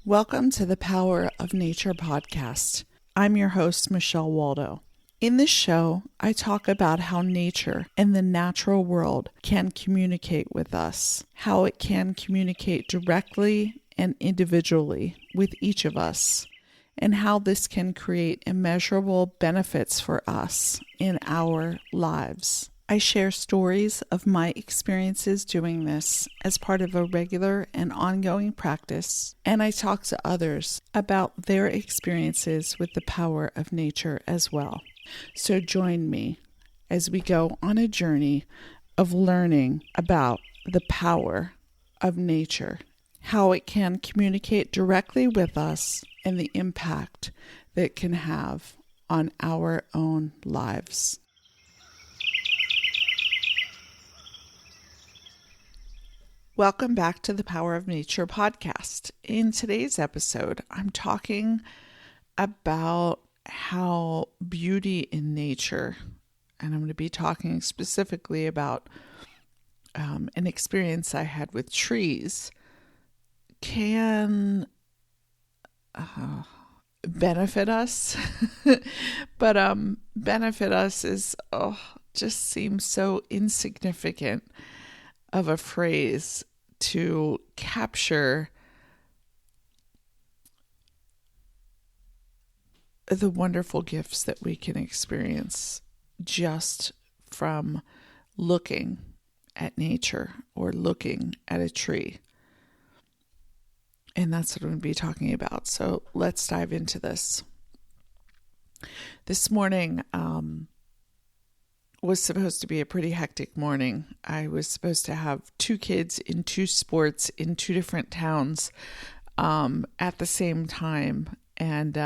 Welcome to the Power of Nature podcast. I'm your host, Michelle Waldo. In this show, I talk about how nature and the natural world can communicate with us, how it can communicate directly and individually with each of us, and how this can create immeasurable benefits for us in our lives. I share stories of my experiences doing this as part of a regular and ongoing practice, and I talk to others about their experiences with the power of nature as well. So join me as we go on a journey of learning about the power of nature, how it can communicate directly with us, and the impact that it can have on our own lives. Welcome back to the Power of Nature podcast. In today's episode, I'm talking about how beauty in nature, and I'm going to be talking specifically about an experience I had with trees, can benefit us. But benefit us is just seems so insignificant of a phrase to capture the wonderful gifts that we can experience just from looking at nature or looking at a tree. And that's what I'm going to be talking about. So let's dive into this. This morning, was supposed to be a pretty hectic morning. I was supposed to have two kids in two sports in two different towns at the same time. And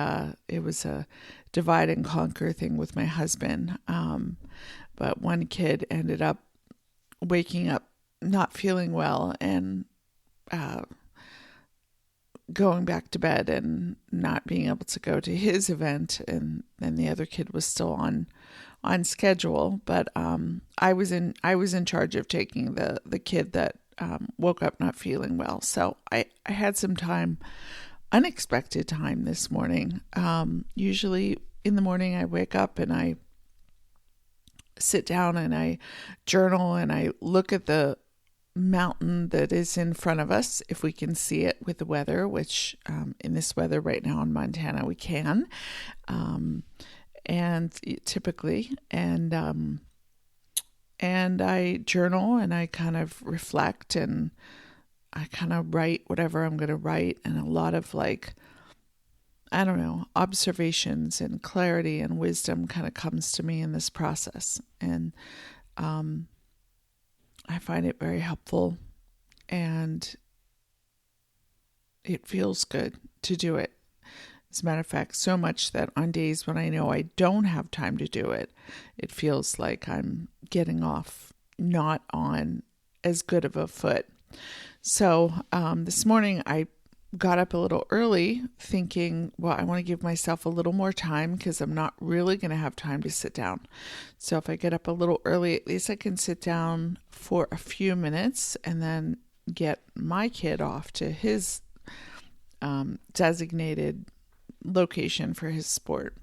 it was a divide and conquer thing with my husband. But one kid ended up waking up not feeling well and going back to bed and not being able to go to his event. And then the other kid was still on schedule, but I was in charge of taking the kid that woke up not feeling well. So I had some time, unexpected time this morning. Usually in the morning I wake up and I sit down and I journal and I look at the mountain that is in front of us, if we can see it with the weather, which in this weather right now in Montana we can. And typically, and I journal and I kind of reflect and I kind of write whatever I'm going to write, and a lot of observations and clarity and wisdom kind of comes to me in this process. And I find it very helpful, and it feels good to do it. As a matter of fact, so much that on days when I know I don't have time to do it, it feels like I'm getting off not on as good of a foot. So this morning I got up a little early thinking, well, I want to give myself a little more time because I'm not really going to have time to sit down. So if I get up a little early, at least I can sit down for a few minutes and then get my kid off to his designated location for his sport.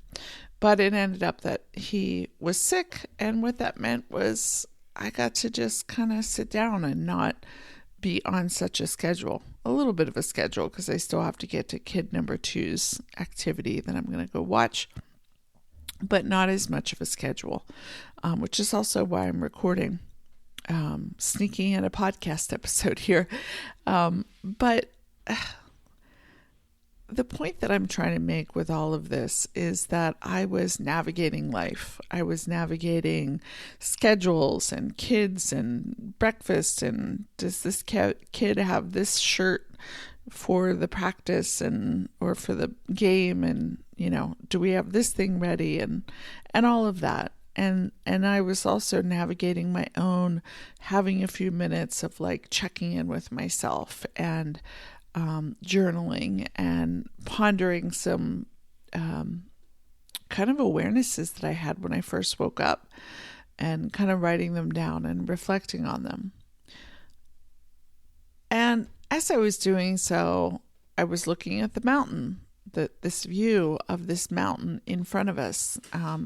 But it ended up that he was sick, and what that meant was I got to just kind of sit down and not be on such a schedule, a little bit of a schedule, because I still have to get to kid number 2's activity that I'm going to go watch, but not as much of a schedule, which is also why I'm recording, sneaking in a podcast episode here. But the point that I'm trying to make with all of this is that I was navigating life. I was navigating schedules and kids and breakfast, and does this kid have this shirt for the practice and or for the game, and do we have this thing ready, and all of that. And I was also navigating my own, having a few minutes of checking in with myself and journaling and pondering some kind of awarenesses that I had when I first woke up, and kind of writing them down and reflecting on them. And as I was doing so, I was looking at the mountain, this view of this mountain in front of us.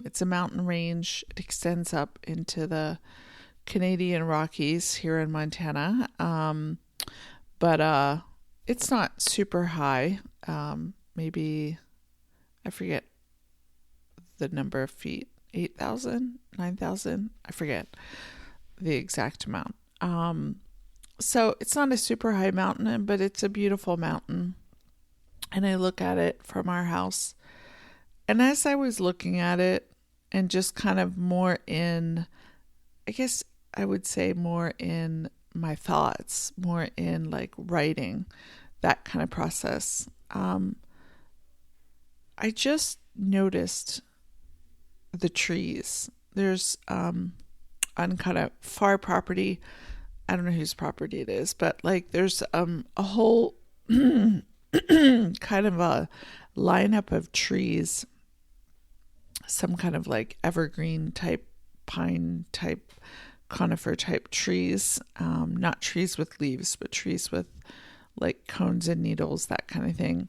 It's a mountain range. It extends up into the Canadian Rockies here in Montana. But it's not super high. Maybe, I forget the number of feet, 8,000, 9,000, I forget the exact amount. So it's not a super high mountain, but it's a beautiful mountain. And I look at it from our house. And as I was looking at it and just kind of more in, I guess I would say more in my thoughts, more in like writing, that kind of process, I just noticed the trees. There's on kind of far property, I don't know whose property it is, but like there's a whole kind of a lineup of trees, some kind of like evergreen type, pine type, conifer type trees, not trees with leaves, but trees with like cones and needles, that kind of thing.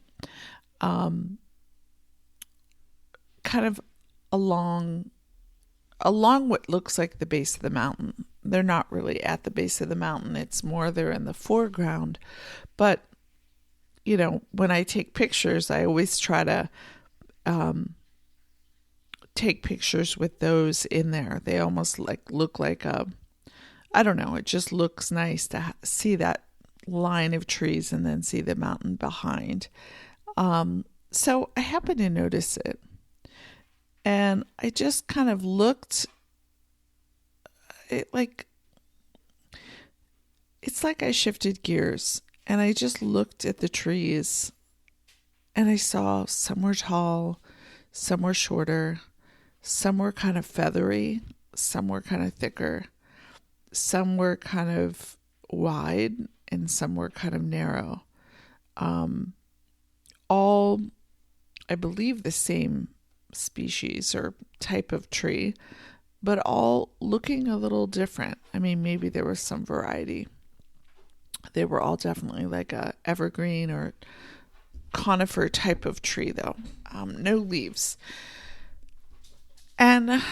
Kind of along what looks like the base of the mountain. They're not really at the base of the mountain. It's more they're in the foreground. But, you know, when I take pictures, I always try to take pictures with those in there. They almost like look like I don't know, it just looks nice to see that line of trees and then see the mountain behind. So I happened to notice it. And I just kind of looked, it's like I shifted gears and I just looked at the trees and I saw some were tall, some were shorter, some were kind of feathery, some were kind of thicker, some were kind of wide, and some were kind of narrow. All, I believe, the same species or type of tree, but all looking a little different. I mean, maybe there was some variety. They were all definitely like a evergreen or conifer type of tree, though. No leaves. And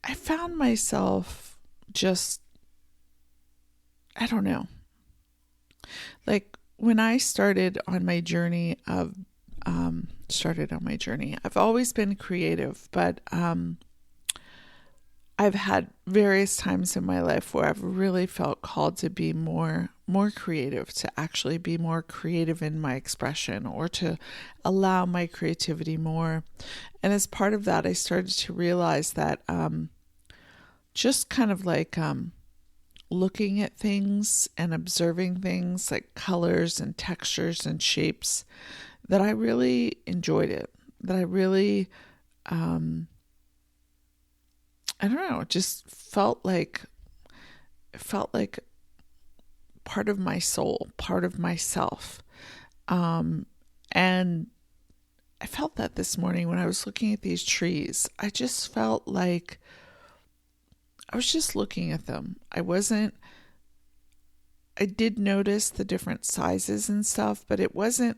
I found myself just, I don't know, like when I started on my journey, I've always been creative, but I've had various times in my life where I've really felt called to be more creative, to actually be more creative in my expression, or to allow my creativity more. And as part of that, I started to realize that just kind of like looking at things and observing things like colors and textures and shapes, that I really enjoyed it, that I really, I don't know, it just felt like part of my soul, part of myself. And I felt that this morning when I was looking at these trees. I just felt like I was just looking at them. I did notice the different sizes and stuff, but it wasn't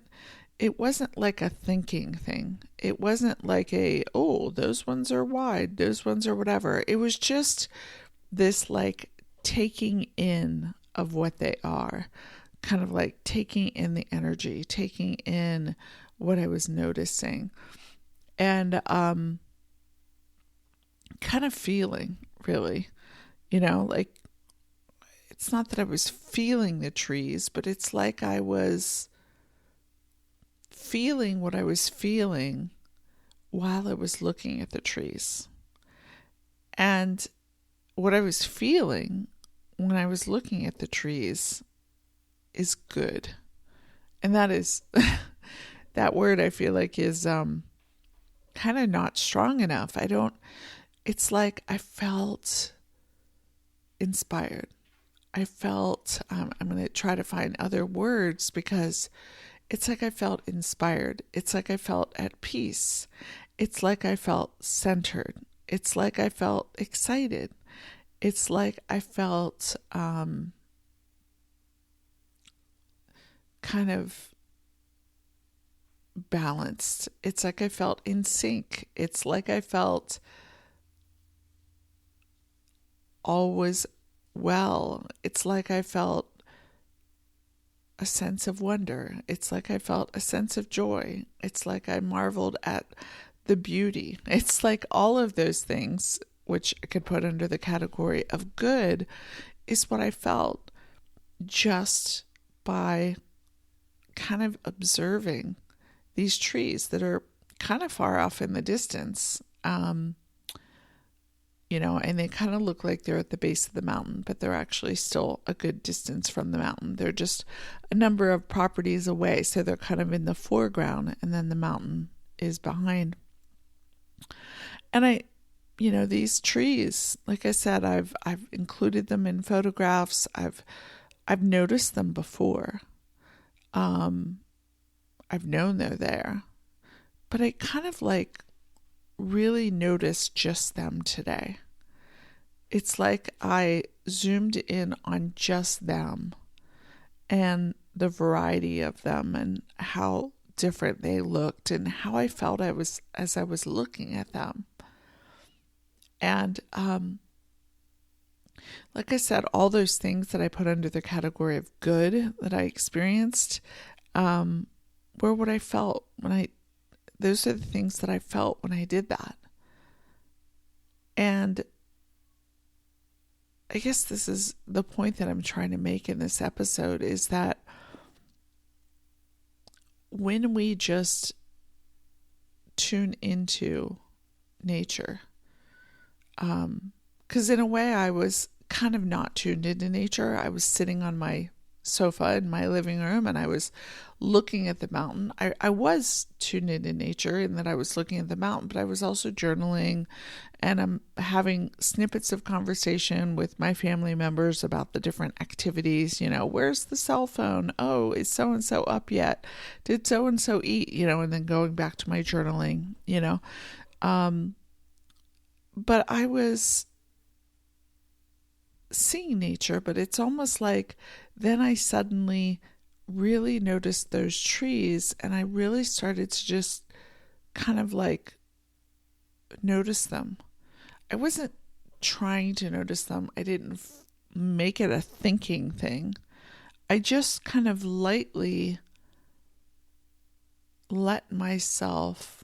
like a thinking thing. It wasn't like those ones are wide, those ones are whatever. It was just this like taking in of what they are, kind of like taking in the energy, taking in what I was noticing, and kind of feeling, really, like it's not that I was feeling the trees, but it's like I was feeling what I was feeling while I was looking at the trees. And what I was feeling when I was looking at the trees is good. And that is, that word I feel like is kind of not strong enough. It's like I felt inspired. I felt, I'm going to try to find other words, because it's like I felt inspired. It's like I felt at peace. It's like I felt centered. It's like I felt excited. It's like I felt kind of balanced. It's like I felt in sync. It's like I felt all was well. It's like I felt a sense of wonder. It's like I felt a sense of joy. It's like I marveled at the beauty. It's like all of those things, which I could put under the category of good, is what I felt just by kind of observing these trees that are kind of far off in the distance. And they kind of look like they're at the base of the mountain, but they're actually still a good distance from the mountain. They're just a number of properties away, so they're kind of in the foreground, and then the mountain is behind. And these trees, like I said, I've included them in photographs. I've noticed them before. I've known they're there, but I kind of really noticed just them today. It's like I zoomed in on just them and the variety of them and how different they looked and how I felt as I was looking at them. And like I said, all those things that I put under the category of good that I experienced were what I felt those are the things that I felt when I did that. And I guess this is the point that I'm trying to make in this episode, is that when we just tune into nature, because in a way I was kind of not tuned into nature. I was sitting on my sofa in my living room and I was looking at the mountain. I was tuned into nature in that I was looking at the mountain, but I was also journaling, and I'm having snippets of conversation with my family members about the different activities. Where's the cell phone? Oh, is so-and-so up yet? Did so-and-so eat? And then going back to my journaling, but I was seeing nature, but it's almost like then I suddenly really noticed those trees, and I really started to just kind of notice them. I wasn't trying to notice them. I didn't make it a thinking thing. I just kind of lightly let myself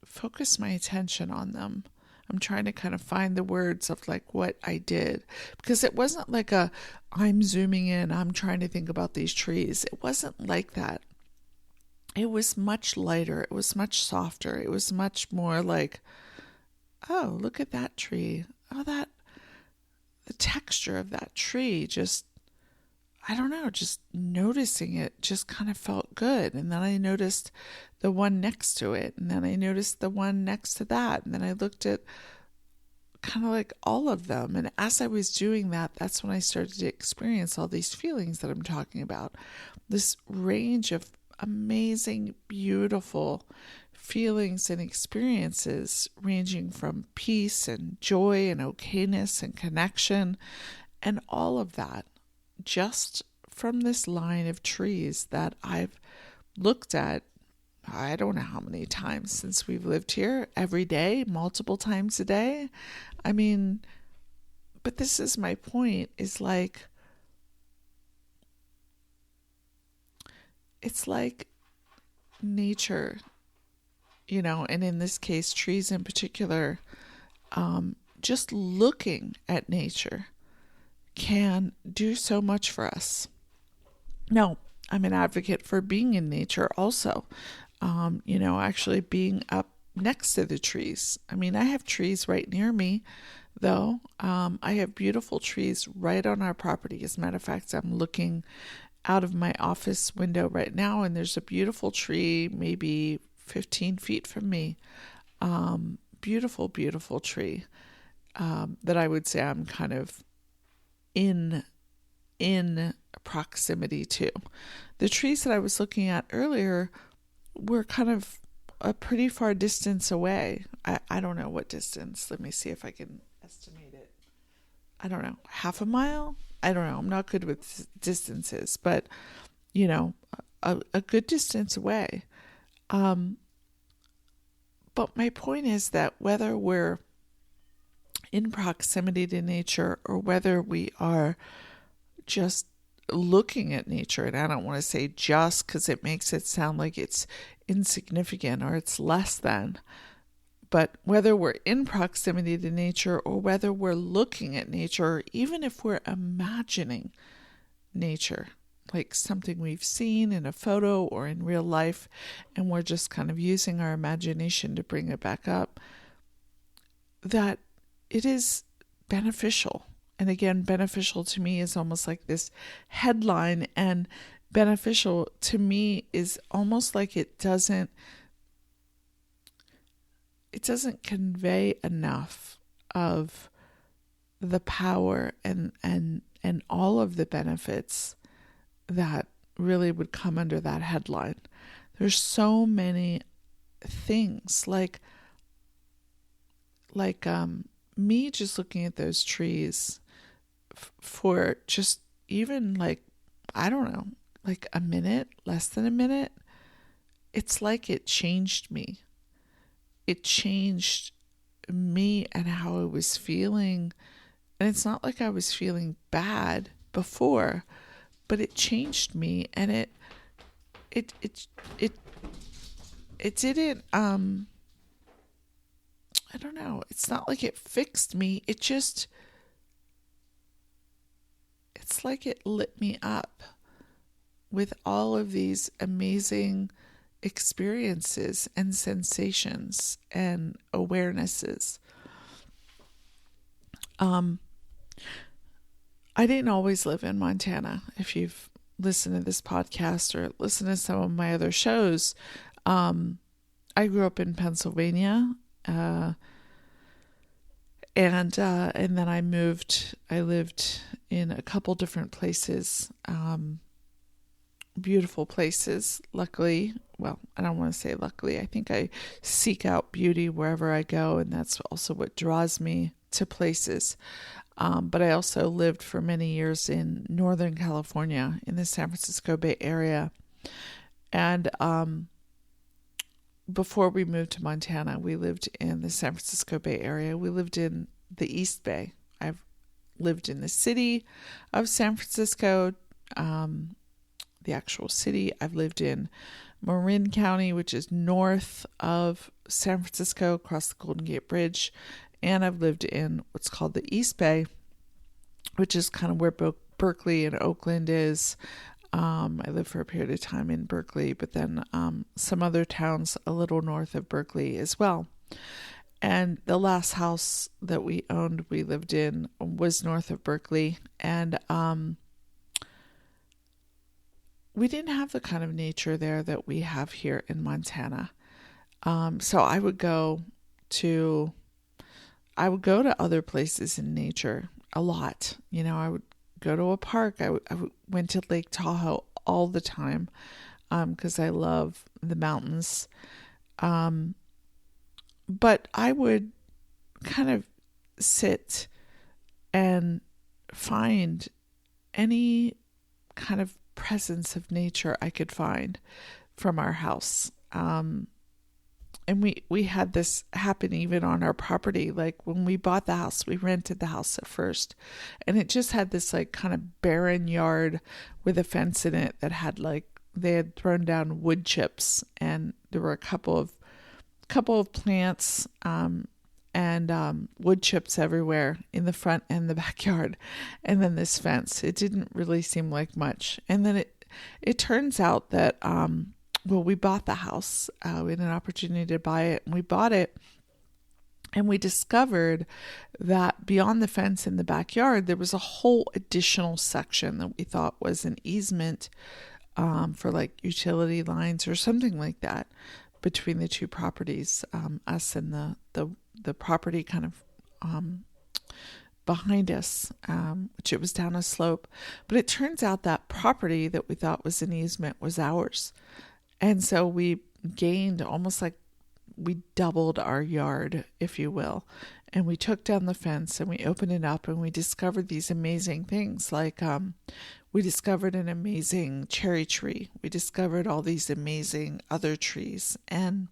focus my attention on them. I'm trying to kind of find the words of what I did, because it wasn't like I'm zooming in, I'm trying to think about these trees. It wasn't like that. It was much lighter. It was much softer. It was much more like, oh, look at that tree. Oh, the texture of that tree, just, I don't know, just noticing it just kind of felt good. And then I noticed the one next to it, and then I noticed the one next to that, and then I looked at kind of all of them. And as I was doing that, that's when I started to experience all these feelings that I'm talking about. This range of amazing, beautiful feelings and experiences, ranging from peace and joy and okayness and connection and all of that, just from this line of trees that I've looked at, I don't know how many times since we've lived here, every day, multiple times a day. I mean, but this is my point, is it's like nature, and in this case, trees in particular, just looking at nature can do so much for us. Now, I'm an advocate for being in nature also, actually being up next to the trees. I mean, I have trees right near me, though. I have beautiful trees right on our property. As a matter of fact, I'm looking out of my office window right now, and there's a beautiful tree maybe 15 feet from me. Beautiful, beautiful tree that I would say I'm kind of in proximity to. The trees that I was looking at earlier were kind of a pretty far distance away. I don't know what distance. Let me see if I can estimate it. I don't know, half a mile, I don't know, I'm not good with distances, but a good distance away. But my point is that whether we're in proximity to nature or whether we are just looking at nature, and I don't want to say just because it makes it sound like it's insignificant or it's less than, but whether we're in proximity to nature or whether we're looking at nature, or even if we're imagining nature, like something we've seen in a photo or in real life, and we're just kind of using our imagination to bring it back up, that it is beneficial. And again, beneficial to me is almost like this headline, and beneficial to me is almost like it doesn't convey enough of the power and all of the benefits that really would come under that headline. There's so many things like me just looking at those trees for just even like, I don't know, like a minute, less than a minute. It's like it changed me. It changed me and how I was feeling. And it's not like I was feeling bad before, but it changed me, and it didn't, I don't know. It's not like it fixed me. It's like it lit me up with all of these amazing experiences and sensations and awarenesses. I didn't always live in Montana. If you've listened to this podcast or listened to some of my other shows, I grew up in Pennsylvania, and then I lived in a couple different places, beautiful places. Luckily, well, I don't want to say luckily, I think I seek out beauty wherever I go, and that's also what draws me to places. But I also lived for many years in Northern California, in the San Francisco Bay Area. And before we moved to Montana, we lived in the San Francisco Bay Area. We lived in the East Bay. I've lived in the city of San Francisco, the actual city. I've lived in Marin County, which is north of San Francisco, across the Golden Gate Bridge. And I've lived in what's called the East Bay, which is kind of where Berkeley and Oakland is. I lived for a period of time in Berkeley, but then some other towns a little north of Berkeley as well. And the last house that we owned, we lived in, was north of Berkeley. And we didn't have the kind of nature there that we have here in Montana. So I would go to other places in nature a lot. I would go to a park. I went to Lake Tahoe all the time because I love the mountains. But I would kind of sit and find any kind of presence of nature I could find from our house. And we had this happen even on our property. Like when we bought the house, we rented the house at first, and it just had this like kind of barren yard with a fence in it that had they had thrown down wood chips, and there were a couple of plants and wood chips everywhere in the front and the backyard, and then this fence. It didn't really seem like much, and then it turns out that we bought the house. We had an opportunity to buy it, and we bought it. And we discovered that beyond the fence in the backyard, there was a whole additional section that we thought was an easement for like utility lines or something like that between the two properties, us and the property kind of behind us, which it was down a slope. But it turns out that property that we thought was an easement was ours. And so we gained almost like we doubled our yard, if you will. and we took down the fence and we opened it up and we discovered these amazing things. Like, we discovered an amazing cherry tree. We discovered all these amazing other trees. And,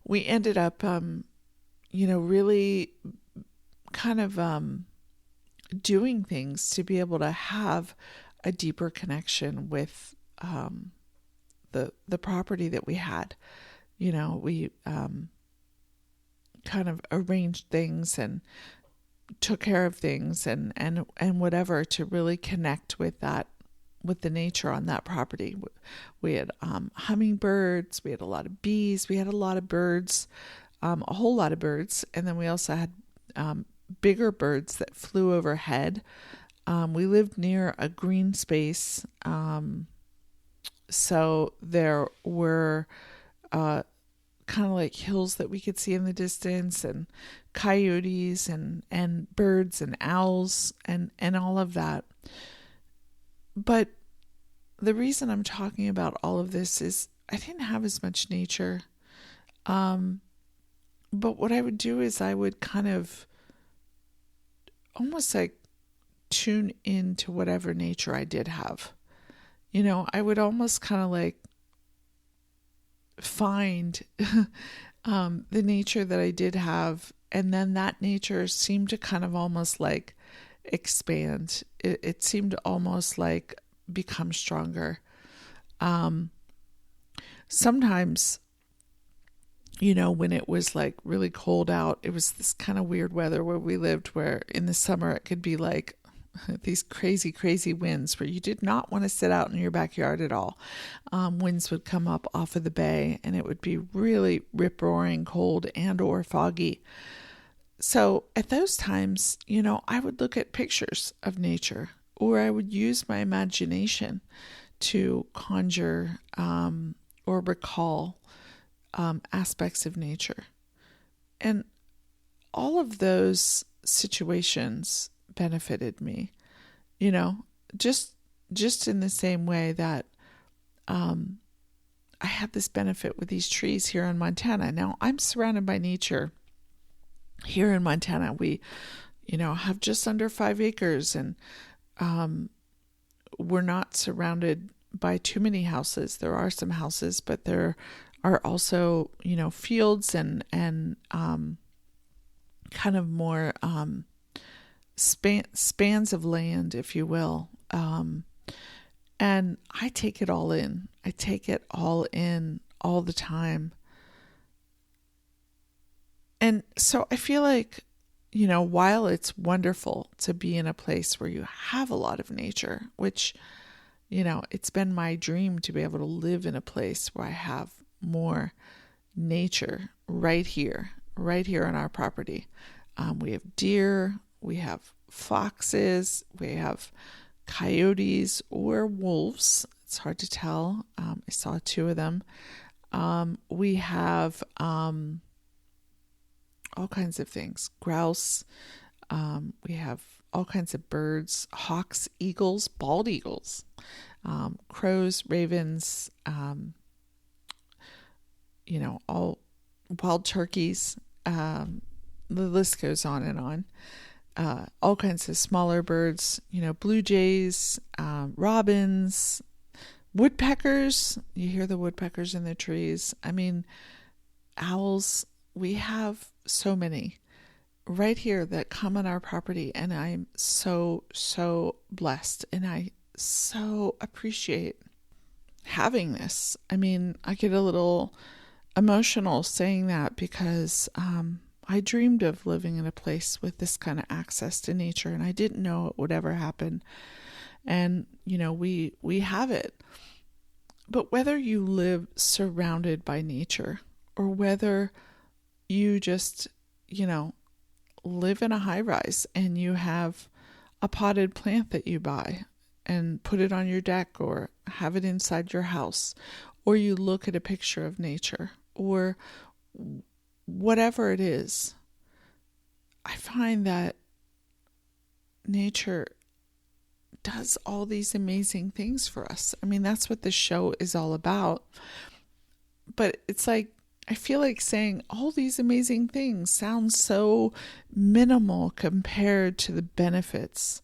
we ended up, really kind of, doing things to be able to have a deeper connection with the property that we had. We kind of arranged things and took care of things and whatever to really connect with the nature on that property. We had hummingbirds, we had a lot of bees, we had a lot of birds, a whole lot of birds, and then we also had bigger birds that flew overhead. We lived near a green space, so there were kind of like hills that we could see in the distance, and coyotes and birds and owls and all of that. But the reason I'm talking about all of this is I didn't have as much nature. But what I would do is I would kind of almost like tune into whatever nature I did have. I would almost kind of like find the nature that I did have, and then that nature seemed to kind of almost like expand. It seemed almost like become stronger. Sometimes, when it was like really cold out, it was this kind of weird weather where we lived, where in the summer it could be like these crazy, crazy winds where you did not want to sit out in your backyard at all. Winds would come up off of the bay and it would be really rip-roaring cold and or foggy. So at those times, I would look at pictures of nature, or I would use my imagination to conjure or recall aspects of nature. And all of those situations benefited me, just in the same way that I had this benefit with these trees here in Montana. Now I'm surrounded by nature here in Montana. We, have just under 5 acres, and we're not surrounded by too many houses. There are some houses, but there are also, fields and kind of more spans of land, if you will. And I take it all in. I take it all in all the time. And so I feel like, while it's wonderful to be in a place where you have a lot of nature, which, it's been my dream to be able to live in a place where I have more nature right here on our property. We have deer, we have foxes, we have coyotes or wolves. It's hard to tell. I saw 2 of them. We have all kinds of things. Grouse. We have all kinds of birds, hawks, eagles, bald eagles, crows, ravens, all wild turkeys. The list goes on and on. All kinds of smaller birds, blue jays, robins, woodpeckers. You hear the woodpeckers in the trees. I mean, owls. We have so many right here that come on our property, and I'm so, so blessed, and I so appreciate having this. I mean, I get a little emotional saying that because I dreamed of living in a place with this kind of access to nature, and I didn't know it would ever happen. And, we have it. But whether you live surrounded by nature, or whether you just, live in a high rise and you have a potted plant that you buy and put it on your deck, or have it inside your house, or you look at a picture of nature, or whatever it is, I find that nature does all these amazing things for us. I mean, that's what this show is all about. But it's like, I feel like saying all these amazing things sounds so minimal compared to the benefits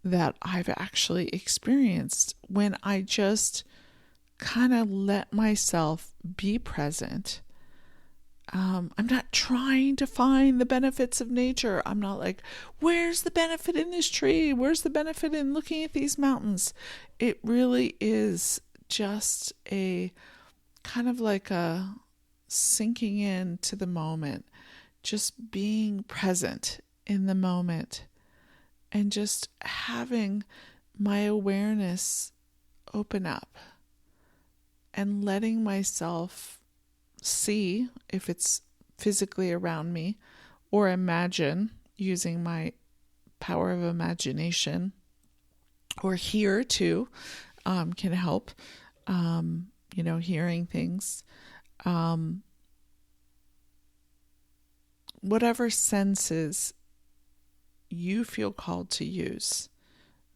that I've actually experienced when I just kind of let myself be present. I'm not trying to find the benefits of nature. I'm not like, where's the benefit in this tree? Where's the benefit in looking at these mountains? It really is just a kind of like a sinking into the moment, just being present in the moment, and just having my awareness open up and letting myself see if it's physically around me, or imagine using my power of imagination, or hear too, can help, hearing things. Whatever senses you feel called to use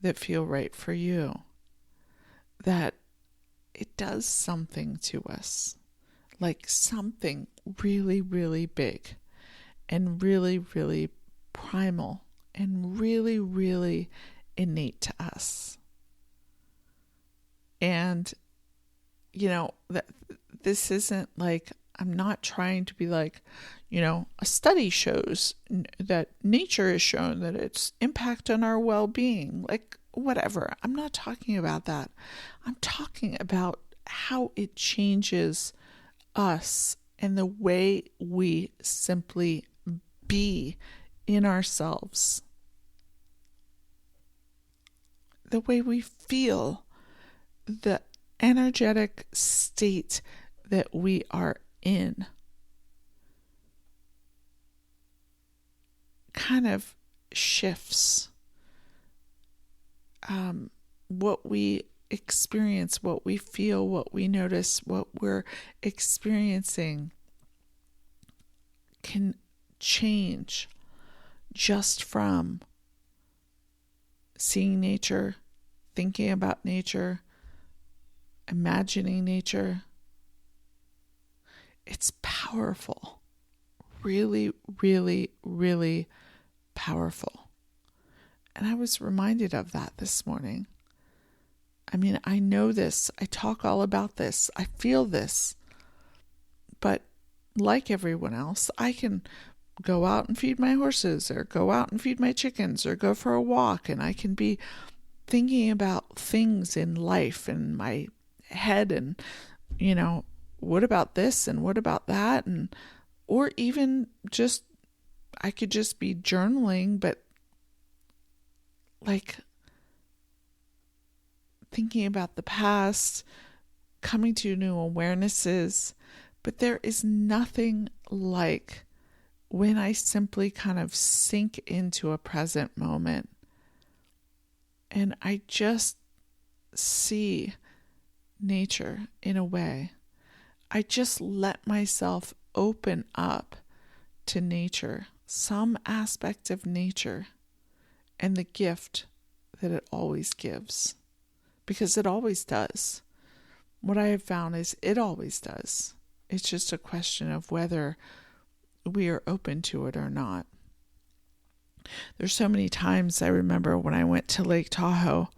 that feel right for you, that it does something to us, like something really, really big and really, really primal and really, really innate to us. And, that this isn't like, I'm not trying to be like, a study shows that nature has shown that its impact on our well-being, like whatever. I'm not talking about that. I'm talking about how it changes us and the way we simply be in ourselves, the way we feel, the energetic state that we are in kind of shifts what we experience, what we feel, what we notice, what we're experiencing can change just from seeing nature, thinking about nature, imagining nature. It's powerful. Really, really, really powerful. And I was reminded of that this morning. I mean, I know this. I talk all about this. I feel this. But like everyone else, I can go out and feed my horses, or go out and feed my chickens, or go for a walk, and I can be thinking about things in life in my head, and what about this and what about that, and or even just I could just be journaling, but like thinking about the past, coming to new awarenesses. But there is nothing like when I simply kind of sink into a present moment and I just see nature in a way. I just let myself open up to nature, some aspect of nature, and the gift that it always gives. Because it always does. What I have found is it always does. It's just a question of whether we are open to it or not. There's so many times I remember when I went to Lake Tahoe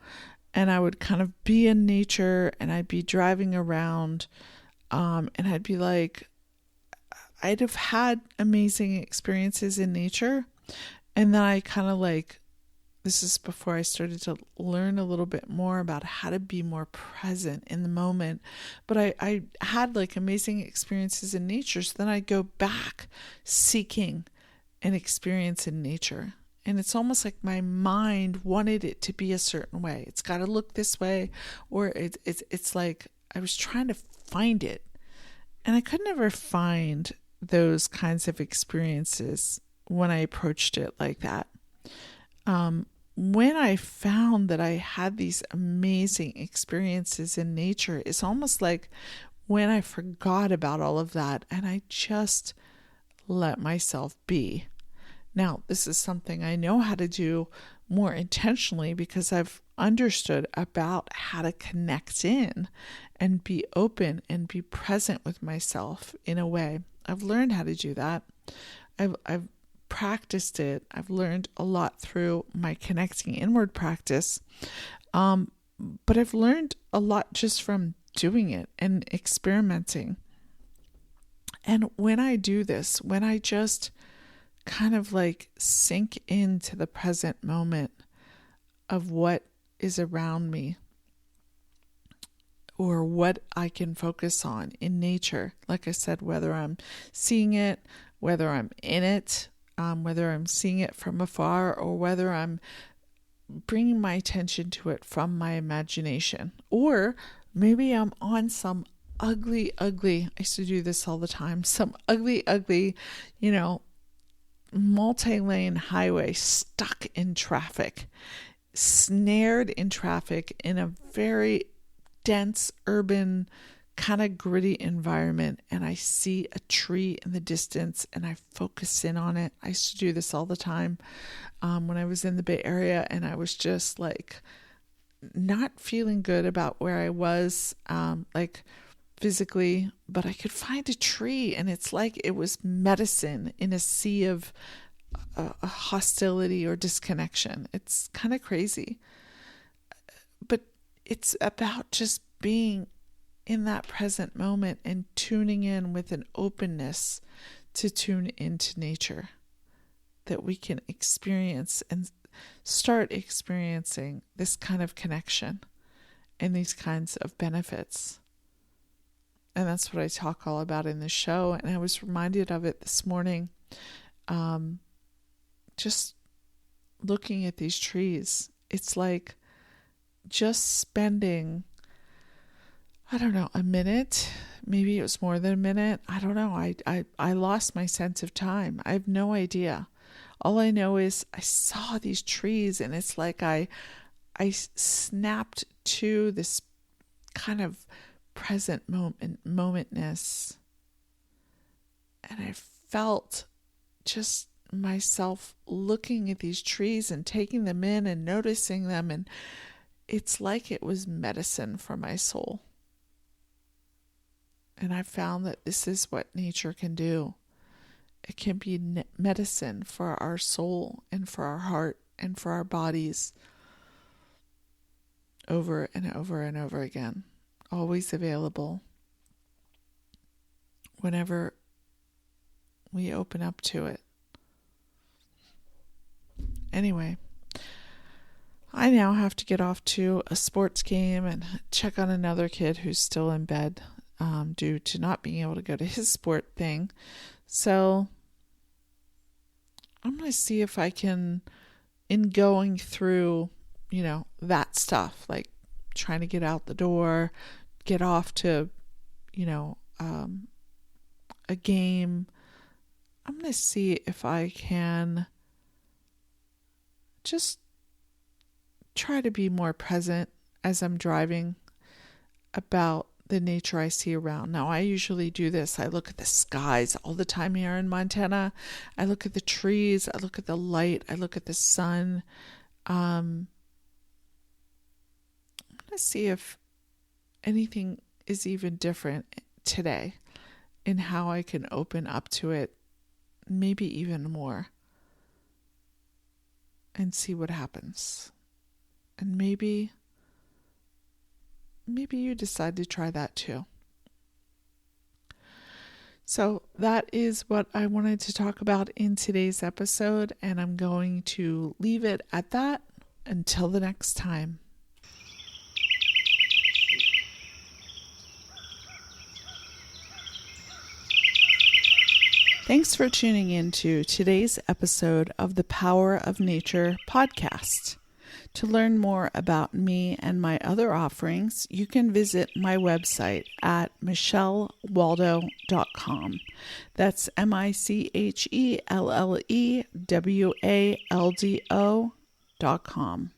and I would kind of be in nature and I'd be driving around and I'd be like, I'd have had amazing experiences in nature. And then I kind of like, this is before I started to learn a little bit more about how to be more present in the moment. But I had like amazing experiences in nature. So then I go back seeking an experience in nature. And it's almost like my mind wanted it to be a certain way. It's got to look this way, or it's like I was trying to find it. And I could never find those kinds of experiences when I approached it like that. When I found that I had these amazing experiences in nature, it's almost like when I forgot about all of that and I just let myself be. Now, this is something I know how to do more intentionally because I've understood about how to connect in and be open and be present with myself in a way. I've learned how to do that. I've practiced it. I've learned a lot through my connecting inward practice. But I've learned a lot just from doing it and experimenting. And when I do this, when I just kind of like sink into the present moment of what is around me or what I can focus on in nature, like I said, whether I'm seeing it, whether I'm in it, whether I'm seeing it from afar, or whether I'm bringing my attention to it from my imagination, or maybe I'm on some ugly, I used to do this all the time, some ugly, multi-lane highway, stuck in traffic, snared in traffic in a very dense, urban, kind of gritty environment, and I see a tree in the distance and I focus in on it. I used to do this all the time when I was in the Bay Area, and I was just like not feeling good about where I was, like physically, but I could find a tree, and it's like it was medicine in a sea of hostility or disconnection. It's kind of crazy, but it's about just being in that present moment and tuning in with an openness to tune into nature, that we can experience and start experiencing this kind of connection and these kinds of benefits. And that's what I talk all about in the show. And I was reminded of it this morning, just looking at these trees. It's like just spending, I don't know, a minute, maybe it was more than a minute. I don't know. I lost my sense of time. I have no idea. All I know is I saw these trees, and it's like I snapped to this kind of present momentness, and I felt just myself looking at these trees and taking them in and noticing them, and it's like it was medicine for my soul. And I found that this is what nature can do. It can be medicine for our soul and for our heart and for our bodies, over and over and over again. Always available whenever we open up to it. Anyway, I now have to get off to a sports game and check on another kid who's still in bed due to not being able to go to his sport thing. So I'm going to see if I can, in going through, that stuff, like trying to get out the door, get off to, a game. I'm going to see if I can just try to be more present as I'm driving about the nature I see around. Now, I usually do this. I look at the skies all the time here in Montana. I look at the trees. I look at the light. I look at the sun. I'm going to see if anything is even different today in how I can open up to it, maybe even more, and see what happens. And maybe you decide to try that too. So that is what I wanted to talk about in today's episode, and I'm going to leave it at that until the next time. Thanks for tuning in to today's episode of the Power of Nature podcast. To learn more about me and my other offerings, you can visit my website at michellewaldo.com. That's MICHELLEWALDO.com.